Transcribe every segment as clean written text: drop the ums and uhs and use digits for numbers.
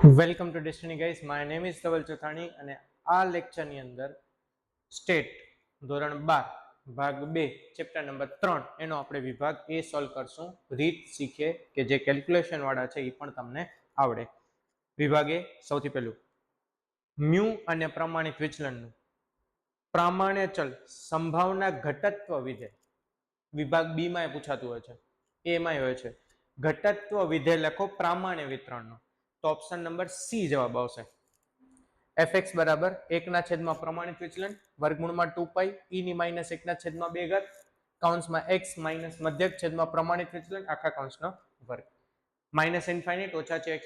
Welcome to destiny guys, my name is Dhaval Chothani અને આ લેક્ચરની અંદર સ્ટેટ ધોરણ 12 ભાગ 2 ચેપ્ટર નંબર 3 એનો આપણે વિભાગ એ સોલ્વ કરશું. રીત શીખે કે જે કેલ્ક્યુલેશન વાળા છે એ પણ તમને આવડે. વિભાગ એ સૌથી પહેલું મ્યુ અને પ્રમાણિત વિચલનનું પ્રામાણ્ય ચલ સંભાવના ઘટત્વ વિધેય વિભાગ બી માં પૂછાતું હોય છે, એમાં હોય છે ઘટત્વ વિધેય લખો પ્રામાણ્ય વિતરણનો. તો ઓપ્શન નંબર સી જવાબ આવશે. fx બરાબર 1/, પ્રમાણિત વિચલન વર્ગમૂળમાં 2π e ની -1/2 કૌંસમાં x માઇનસ મધ્યક છેદમાં પ્રમાણિત વિચલન આખા કૌંસનો વર્ગ માઇનસ ઇન્ફાઇનાઇટ ઓછા છે x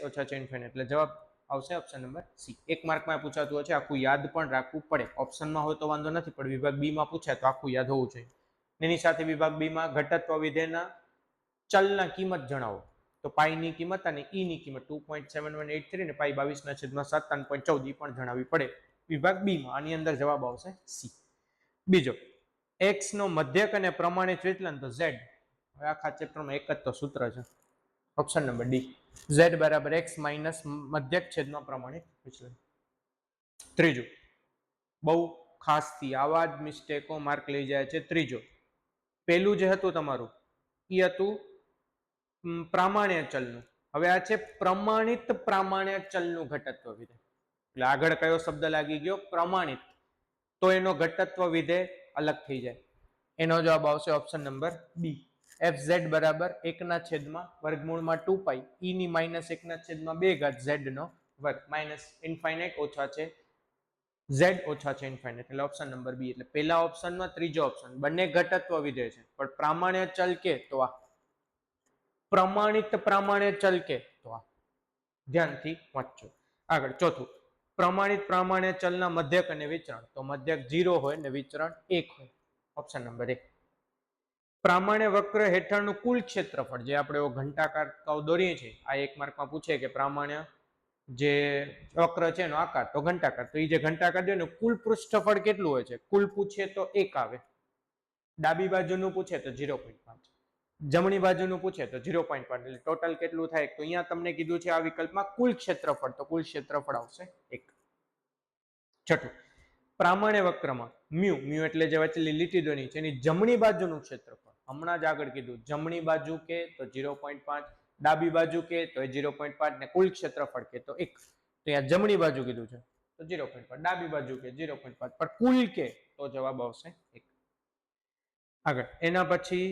ઓછા છે ઇન્ફાઇનાઇટ. એટલે જવાબ આવશે ઓપ્શન નંબર સી. એક માર્કમાં પૂછાતું હોય છે, આખું યાદ પણ રાખવું પડે. ઓપ્શનમાં હોય તો વાંધો નથી, પણ વિભાગ બી માં પૂછાય તો આખું યાદ હોવું જોઈએ. એની સાથે વિભાગ બી માં ઘટત્વ વિધેયના ચલના કિંમત જણાવો. તો પાઈ ની કિંમત અને ઈ ની કિંમત 2.7183 ને પાઈ 22/7 3.14 પણ જણાવવી પડે વિભાગ બી માં. આની અંદર જવાબ આવશે સી. બીજો x નો મધ્યક અને પ્રમાણિત વિચલન તો z. હવે આખા ચેપ્ટરમાં એક જ તો સૂત્ર છે, ઓપ્શન નંબર ડી. z બરાબર x માઇનસ મધ્યક છેદમાં પ્રમાણિત વિચલન. ત્રીજું બહુ ખાસ થી આવા જ મિસ્ટેકો માર્ક લઈ જાય છે. ત્રીજો પેલું જે હતું તમારું એ હતું પ્રામાણ્ય ચલનું. હવે આ છે પ્રમાણિત પ્રામાણ્ય ચલનું ઘટત્વ વિધેય. એટલે આગળ કયો શબ્દ લાગી ગયો? પ્રમાણિત. તો એનો ઘટત્વ વિધેય અલગ થઈ જાય. એનો જવાબ આવશે ઓપ્શન નંબર બી. fz બરાબર 1/√2π e ની -1/2 z નો વર્ગ માઇનસ ઇન્ફાઇનાઇટ ઓછા છે z ઓછા છે ઇન્ફાઇનાઇટ. એટલે ઓપ્શન નંબર બી. એટલે પહેલા ઓપ્શનમાં ત્રીજો ઓપ્શન બંને ઘટત્વ વિધેય છે, પણ પ્રામાણ્ય ચલ કે તો આ પ્રમાણિત પ્રામાણ્ય ચલ કે તો આ. ધ્યાનથી વાંચજો. આગળ ચોથું પ્રમાણિત પ્રામાણ્ય ચલના મધ્યક અને વિચરણ. તો મધ્યક 0 હોય ને વિચરણ 1 હોય. Option number 1. પ્રામાણ્ય વક્ર હેઠળનું કુલ ક્ષેત્રફળ, જે આપણે ઘંટાકાર કર્વ દોરીએ છીએ, આ એક માર્કમાં પૂછે કે પ્રામાણ્ય જે વક્ર છે એનો આકાર તો ઘંટાકાર, તો એ જે ઘંટાકાર દે ને કુલ પૃષ્ઠફળ કેટલું હોય છે? કુલ પૂછે તો 1 આવે, ડાબી બાજુનું પૂછે તો 0.5, જમણી બાજુનું પૂછે તો 0.5, એટલે ટોટલ કેટલું થાય? તો અહીંયા તમને કીધું છે આ વિકલ્પમાં કુલ ક્ષેત્રફળ, તો કુલ ક્ષેત્રફળ આવશે 1. છઠ્ઠું પ્રામાણ્ય વક્રમાં મ્યુ એટલે જે વચ્ચેની લીટી દોરી છે એની જમણી બાજુનું ક્ષેત્રફળ, હમણાં જ આગળ કીધું જમણી બાજુ કે તો 0.5, ડાબી બાજુ કે તો 0.5 ને કુલ ક્ષેત્રફળ કે તો 1. તો અહીંયા જમણી બાજુ કીધું છે તો 0.5, ડાબી બાજુ કે 0.5, પણ કુલ કે તો જવાબ આવશે 1. આગળ એના પછી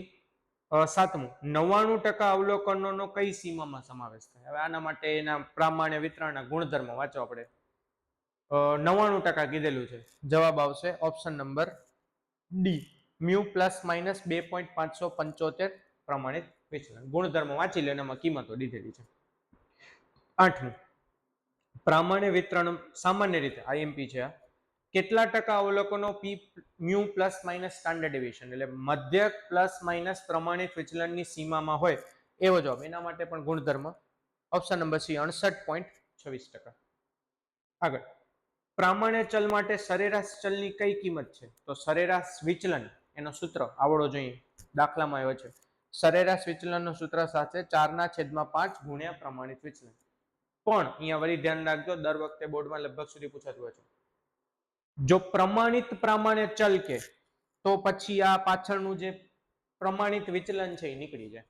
સાતમું 99% અવલોકનોનો કઈ સીમામાં સમાવેશ થાય? હવે આના માટે એના પ્રામાણ્ય વિતરણના ગુણધર્મ વાંચો. આપણે 99% કીધેલું છે, જવાબ આવશે option number D. Mu plus minus 2.575 પ્રમાણિત વિચલન. ગુણધર્મ વાંચી લે, એનામાં કિંમતો દીધેલી છે. આઠમું પ્રામાણ્ય વિતરણ સામાન્ય રીતે આઈએમપી છે. કેટલા ટકા અવલોકનો P mu plus minus standard deviation, એટલે મધ્યક પ્લસ માઇનસ પ્રમાણિત વિચલનની સીમામાં હોય એવો જવાબ. એના માટે પણ ગુણધર્મ ઓપ્શન નંબર સી 68.26%. આગળ પ્રામાણ્ય ચલ માટે સરેરાશ ચલની કઈ કિંમત છે? તો સરેરાશ વિચલન એનો સૂત્ર આવડો જોઈએ, દાખલામાં આવ્યો છે. સરેરાશ વિચલનનું સૂત્ર સાથે 4/5 ગુણ્યા પ્રમાણિત વિચલન. પણ અહીંયા વળી ધ્યાન રાખજો, દર વખતે બોર્ડમાં લગભગ સુધી પૂછાતું હોય છે. જો પ્રમાણિત પ્રામાણ્ય ચલ કે તો પછી આ પાછળનું જે પ્રમાણિત વિચલન છે એ નીકળી જાય.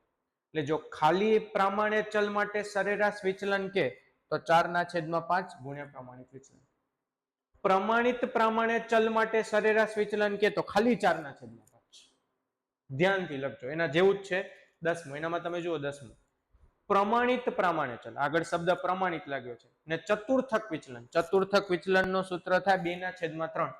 એટલે જો ખાલી પ્રામાણ્ય ચલ માટે સરેરાશ વિચલન કે તો 4/5 ગુણ્યા પ્રમાણિત વિચલન. પ્રમાણિત પ્રામાણ્ય ચલ માટે સરેરાશ વિચલન કે તો ખાલી 4/5. ધ્યાનથી લખજો, એના જેવું જ છે 10મું. એનામાં તમે જુઓ 10મું પ્રમાણિત પ્રામાણ્ય ચલ, આગળ શબ્દ પ્રમાણિત લાગ્યો છે, ને ચતુર્થક વિચલન. ચતુર્થક વિચલનનું સૂત્ર થાય 2/3.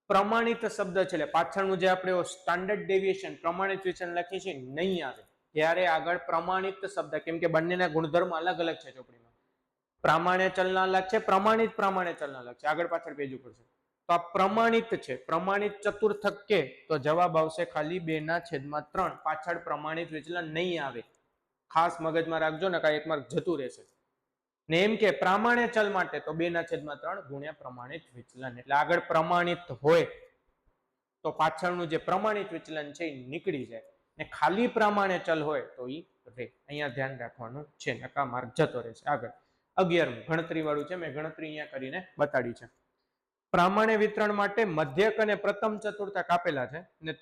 પ્રમાણિત શબ્દ છે એટલે પાછળનું જે આપણે સ્ટાન્ડર્ડ ડેવિએશન પ્રમાણિત વિચલન લખીએ છીએ નહીં આવે, ત્યારે આગળ પ્રમાણિત શબ્દ, કેમ કે બંનેના ગુણધર્મ અલગ અલગ છે ચોપડીમાં. પ્રામાણ્ય ચલના અલગ છે, પ્રમાણિત પ્રામાણ્ય ચલના અલગ છે, આગળ પાછળ પેજ ઉપર છે. તો આ પ્રમાણિત છે, પ્રમાણિત ચતુર્થક કે તો જવાબ આવશે ખાલી 2/3. પાછળ પ્રમાણિત વિચલન નહીં આવે, ખાસ મગજમાં રાખજો ને, કાંઈ એક માર્ક જતું રહેશે. ને એમ કે પ્રામાણ્ય ચલ માટે તો 2/3 ગુણ્યા પ્રમાણિત વિચલન. એટલે આગળ પ્રમાણિત હોય તો પાછળનું જે પ્રમાણિત વિચલન છે એ નીકળી જાય, ને ખાલી પ્રામાણ્ય ચલ હોય તો એ રહે. અહીંયા ધ્યાન રાખવાનું છે, નકા માર્ક જતો રહેશે. આગળ 11મું ગણતરી વાળું છે, મેં ગણતરી અહીંયા કરીને બતાડી છે. પ્રામાણ્ય વિતરણ માટે મધ્યક અને પ્રથમ ચતુર્થક આપેલા છે અને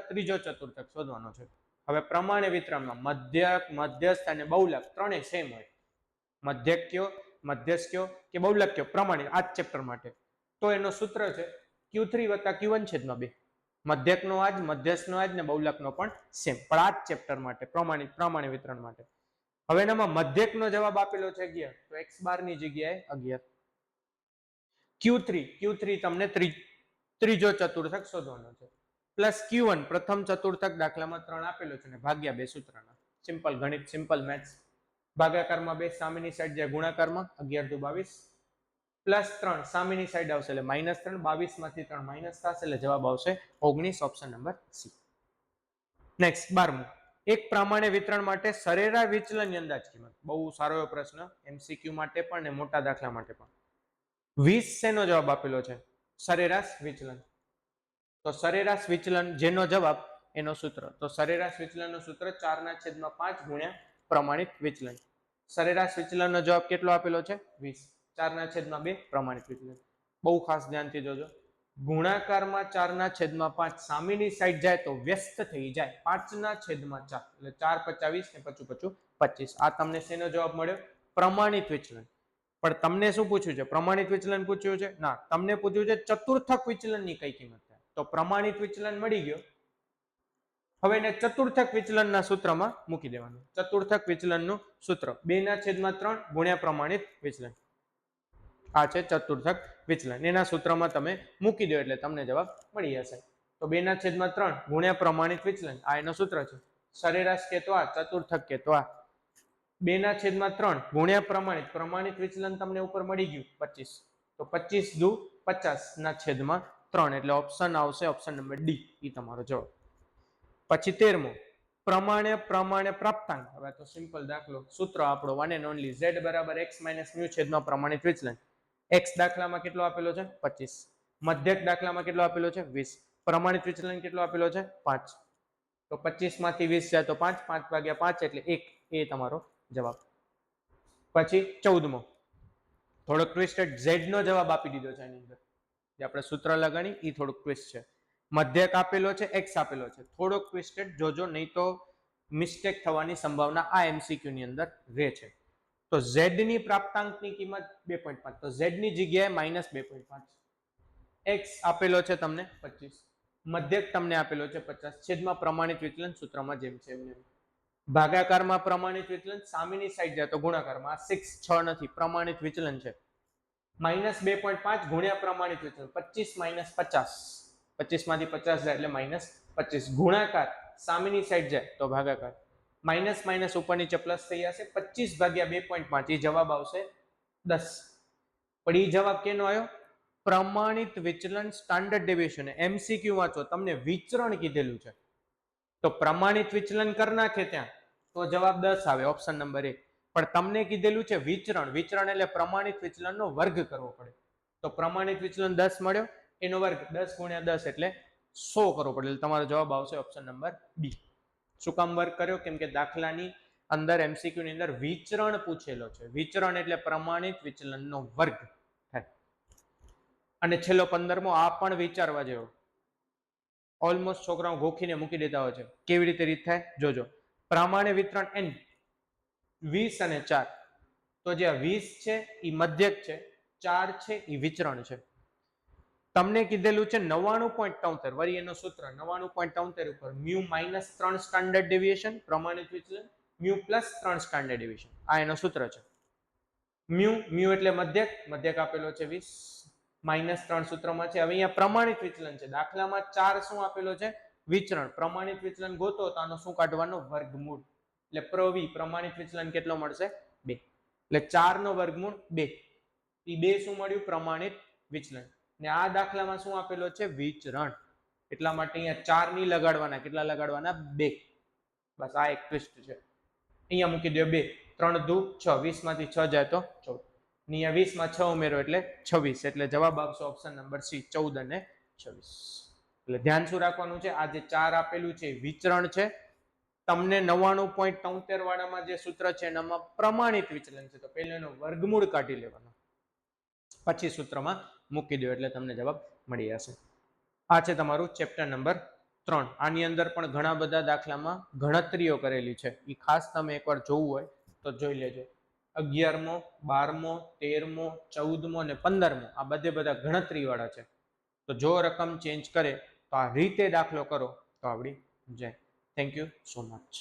ત્રીજો ચતુર્થક શોધવાનો છે. હવે પ્રમાણ્ય વિતરણમાં મધ્યક, મધ્યસ્થ અને બહુલક ત્રણેય સેમ હોય. મધ્યક કયો, મધ્યસ્થ કયો કે બહુલક કયો, પ્રમાણ્ય આ જ ચેપ્ટર માટે. તો એનો સૂત્ર છે Q3 + Q1 / 2. મધ્યકનો આજ, મધ્યસ્થનો આજ ને બહુલકનો પણ સેમ, પણ આ જ ચેપ્ટર માટે પ્રમાણ્ય વિતરણ માટે. હવે એનામાં મધ્યકનો જવાબ આપેલો છે 11, તો x બાર ની જગ્યાએ 11. Q3 તમને ત્રીજો ચતુર્થક શોધવાનો છે. પ્લસ Q1 પ્રથમ ચતુર્થક દાખલામાં 3 આપેલો છે ને ભાગ્યા 2 સૂત્રના. સિમ્પલ ગણિત, સિમ્પલ મેથ્સ. ભાગાકારમાં 2 સામેની સાઈડ જાય ગુણાકારમાં 11 × 22 પ્લસ 3 સામેની સાઈડ આવશે એટલે -3, 22 માંથી 3 માઇનસ થશે એટલે જવાબ આવશે 19, ઓપ્શન નંબર સી. નેક્સ્ટ 12મું એક પ્રામાણ્ય વિતરણ માટે સરેરાશ વિચલનની અંદાજ કિંમત. બહુ સારો એવો પ્રશ્ન, MCQ માટે પણ ને મોટા દાખલા માટે પણ. 20 શેનો જવાબ આપેલો છે? સરેરાશ વિચલન. તો સરેરાશ વિચલન જેનો જવાબ એનો સૂત્ર. તો સરેરાશ વિચલનનું સૂત્ર 4/5 ગુણ્યા પ્રમાણિત વિચલન. સરેરાશ વિચલનનો જવાબ કેટલો આપેલો છે? 20. 4/2 પ્રમાણિત વિચલન. બહુ ખાસ ધ્યાનથી જોજો. ગુણાકારમાં 4/5 સામેની સાઈડ જાય તો વ્યસ્ત થઈ જાય 5/4 એટલે 4 × 25 ને 5 × 25. આ તમને શેનો જવાબ મળ્યો? પ્રમાણિત વિચલન. પણ તમને શું પૂછ્યું છે? પ્રમાણિત વિચલન પૂછ્યું છે? ના, તમને પૂછ્યું છે ચતુર્થક વિચલનની કઈ કિંમત થાય. તો પ્રમાણિત વિચલન મળી ગયો. હવે એને ચતુર્થક વિચલનના સૂત્રમાં મૂકી દેવાનું. ચતુર્થક વિચલનનું સૂત્ર 2/3 ગુણ્યા પ્રમાણિત વિચલન. આ છે ચતુર્થક વિચલન. એના સૂત્રમાં તમે મૂકી દો એટલે તમને જવાબ મળી જશે. તો 2/3 ગુણ્યા પ્રમાણિત વિચલન આ એનો સૂત્ર છે. સરેરાશ કે તો આ, ચતુર્થક કે તો આ. 2/3 ગુણ્યા પ્રમાણિત વિચલન તમને ઉપર મળી ગયું 25. તો 25 દુ 50/3 એટલે ઓપ્શન આવશે ઓપ્શન નંબર ડી. એ તમારો જવાબ. પછી 13મું પ્રમાણ્ય પ્રાપ્તાંક. હવે તો સિમ્પલ દાખલો. સૂત્ર આપણો one and only z = x - μ / પ્રમાણિત વિચલન. x દાખલામાં કેટલો આપેલો છે? 25. મધ્યક દાખલામાં કેટલો આપેલો છે? 20. પ્રમાણિત વિચલન કેટલો આપેલો છે? 5. તો 25 માંથી 20 જાય તો 5, 5/5 એટલે 1. એ તમારો જવાબ. પછી 14મો થોડોક ટ્વિસ્ટેડ, z નો જવાબ આપી દીધો છે એની અંદર. જે આપણે સૂત્ર લગાણી એ થોડુંક ટ્વિસ્ટ છે. મધ્યક આપેલો છે, x આપેલો છે. થોડોક ટ્વિસ્ટેડ જોજો, નહીં તો મિસ્ટેક થવાની સંભાવના આ MCQ ની અંદર રહે છે. તો z ની પ્રાપ્તાંકની કિંમત 2.5. તો z ની જગ્યાએ -2.5. x આપેલો છે તમને 25. મધ્યક તમને આપેલો છે 50. છેદમાં પ્રમાણિત વિચલન સૂત્રમાં જેમ છે એમ. ભાગાકારમાં પ્રમાણિત વિચલન સામેની સાઈડ જાય તો ગુણાકારમાં 6 નથી, પ્રમાણિત વિચલન છે. -2.5 ગુણ્યા પ્રમાણિત વિચલન 25 - 50. 25 માંથી 50 જાય એટલે -25. ગુણાકાર સામેની સાઈડ જાય તો ભાગાકાર. માઇનસ ઉપર નીચે પ્લસ થઈ જશે. 25/2.5 એ જવાબ આવશે 10. પણ એ જવાબ કેનો આવ્યો? પ્રમાણિત વિચલન સ્ટાન્ડર્ડ ડેવિએશન. MCQ વાંચો, તમને વિચરણ કીધેલું છે. તો પ્રમાણિત વિચલન કરી નાખે ત્યાં તો જવાબ 10 આવે, ઓપ્શન નંબર 1. પણ તમને કીધેલું છે વિચરણ. વિચરણ એટલે પ્રમાણિત વિચલનનો વર્ગ કરવો પડે. તો પ્રમાણિત વિચલન 10 મળ્યો, એનો વર્ગ 10 × 10 એટલે 100 કરવો પડે. એટલે તમારો જવાબ આવશે ઓપ્શન નંબર બી. શું કામ વર્ગ કર્યો? કેમ કે દાખલાની અંદર MCQ ની અંદર વિચરણ પૂછેલો છે. વિચરણ એટલે પ્રમાણિત વિચલનનો વર્ગ થાય. અને છેલ્લો 15મો આ પણ વિચારવા જેવો. ઓલમોસ્ટ છોકરાઓ ગોખીને મૂકી દેતા હોય છે. કેવી રીતે રીત થાય જોજો. પ્રામાણ્ય વિતરણ n 20 અને 4. તો જે 20 છે એ મધ્યક છે, 4 છે એ વિચરણ છે. તમને કીધેલું છે 99.73. વળી એનો સૂત્ર 99.73 ઉપર μ - 3 સ્ટાન્ડર્ડ ડેવિએશન પ્રમાણિત વિચલન, μ + 3 સ્ટાન્ડર્ડ ડેવિએશન. આ એનો સૂત્ર છે. μ એટલે મધ્યક આપેલો છે 20, -3 સૂત્રમાં છે. હવે અહીંયા પ્રમાણિત વિચલન છે. દાખલામાં 4 શું આપેલો છે? વિચરણ. પ્રમાણિત વિચલન ગોતો તો આનો શું કાઢવાનો? વર્ગમૂળ. એટલે પ્રમાણિત વિચલન કેટલો મળશે? 2. એટલે 4 નો વર્ગમૂળ 2. એ 2 શું મળ્યું? પ્રમાણિત વિચલન. ને આ દાખલામાં શું આપેલો છે? વિચરણ. એટલા માટે અહીંયા 4 ની લગાડવાના. કેટલા લગાડવાના? 2. બસ આ એક ટ્વિસ્ટ છે. અહીંયા મૂકી દો 2. 3 દુ 6. 20 માંથી 6 જાય તો 14. અહીંયા 20 માં 6 ઉમેરો એટલે 26. એટલે જવાબ આવશે ઓપ્શન નંબર સી, 14 અને 26. એટલે ધ્યાન શું રાખવાનું છે? આ જે 4 આપેલું છે વિચરણ છે. તમને 99.73 વાળામાં જે સૂત્ર છે એનામાં પ્રમાણિત વિચલન છે તો પહેલા એનો વર્ગમૂળ કાઢી લેવાનો, પછી સૂત્રમાં મૂકી દો એટલે તમને જવાબ મળી જશે. આ છે તમારું ચેપ્ટર નંબર 3. આની અંદર પણ ઘણા બધા દાખલામાં ગણતરીઓ કરેલી છે, એ ખાસ તમે એકવાર જોવું હોય તો જોઈ લેજો. 11મો, 12મો, 13મો, 14મો અને 15મો આ બધા ગણતરી વાળા છે. તો જો રકમ ચેન્જ કરે તો આ રીતે દાખલો કરો તો આવડી જાય. Thank you so much.